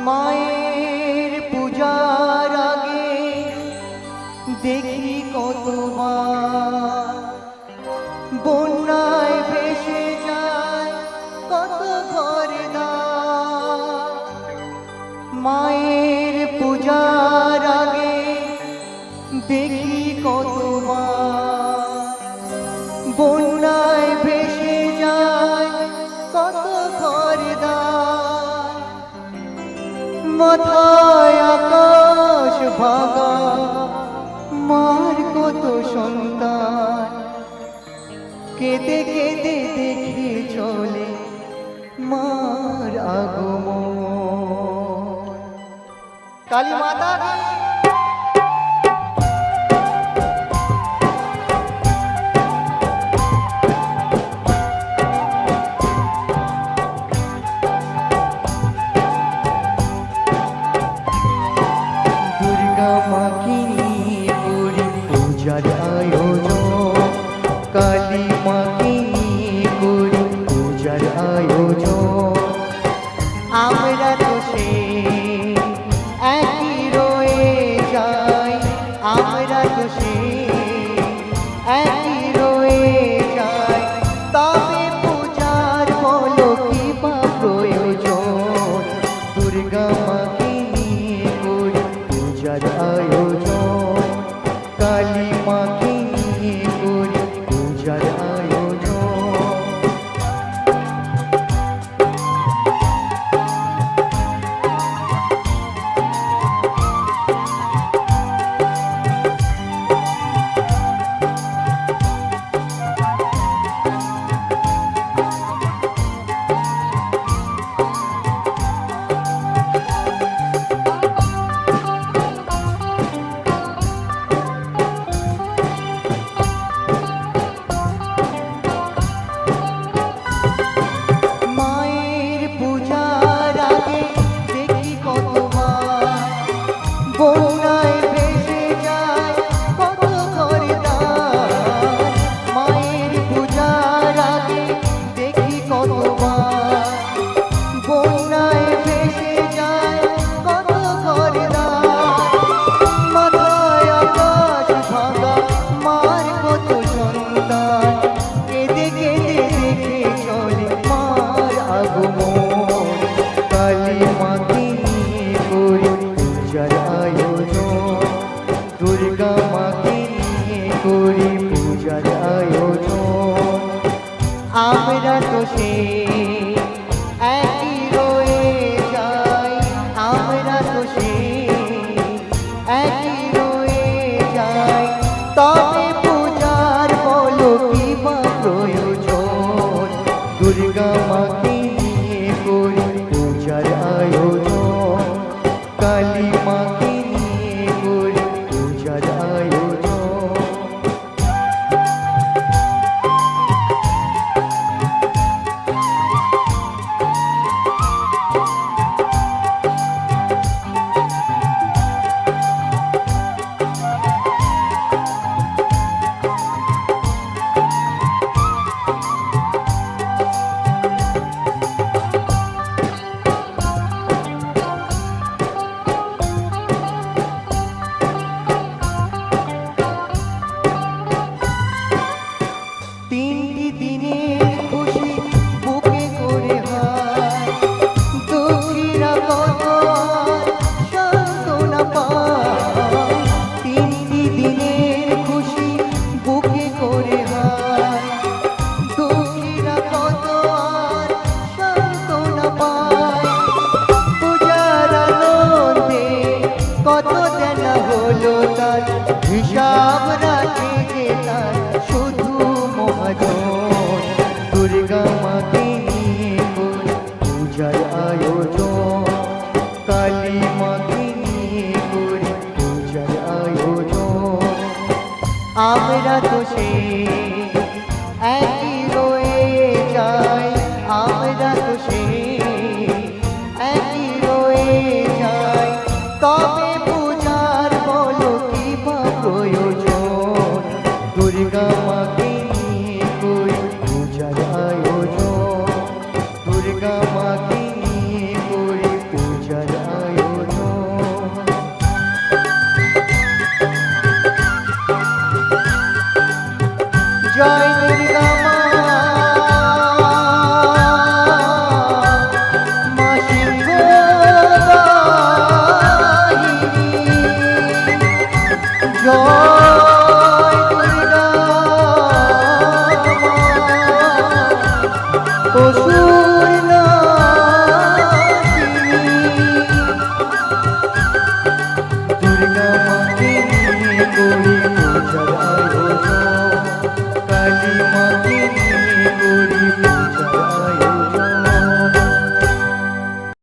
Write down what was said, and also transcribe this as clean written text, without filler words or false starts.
মায়ের পূজার আগে দেখি কতবার বন্যায় ভেসে যায় কত ঘরদ্বার। মায়ের পূজার আগে দেখি কতবার বন্যায় ভেসে যায় কত ঘরদ্বার। মাথায় আকাশ ভাঙা মার কত সন্তান কেঁদে কেঁদে দেখে চলে মার আগমন। কালী মাতা পূজার আয়োজন, কালী মাকে করি পূজার আয়োজন। আমরা তো সে একই রয়ে যাই, আমরা তো সে একই রয়ে যাই। তবে পূজার বলো কি বা প্রয়োজন, দুর্গা মাকে করি পূজার আয়োজন, কালী মাকে করি পূজার আয়োজন। বন্যায় ভেসে যায় কত ঘরদ্বার, মায়ের পূজার আগে দেখি কতবার বন্যায় ভেসে যায় কত ঘরদ্বার। মাথায় আকাশ ভাঙা মার কত সন্তান কেঁদে কেঁদে দেখে চলে মার আগমন। কালী মাকে করি পূজার আয়োজন, দুর্গা মাকে করি পূজার আয়োজন। আমরা তো সে একই রয়ে যাই, আমরা তো সে একই রয়ে যাই। তবে পূজার বলো কি বা প্রয়োজন, দুর্গা মাকে করি পূজার আয়োজন, কালী মাকে করি পূজার আয়োজন। তিনটি দিনের খুশি বুকে করে হয়, দুঃখীরা কত সান্ত্বনা পায়। তিনটি দিনের খুশি বুকে করে হয়, দুঃখীরা কত সান্ত্বনা পায়। পূজার আনন্দে কত দেনা হলো তার, হিসাব রাখে যে তার শুধু মহাজন। দুর্গা মাকে করি পূজার আয়োজন, কালী মাকে করি পূজার আয়োজন। আমরা তো সে একই রয়ে যাই, আমরা তো সে একই রয়ে যাই। তবে পূজার বলো কি বা প্রয়োজন, দুর্গা মাকে করি পূজার আয়োজন, দুর্গা মাকে করি পূজার ওষুধ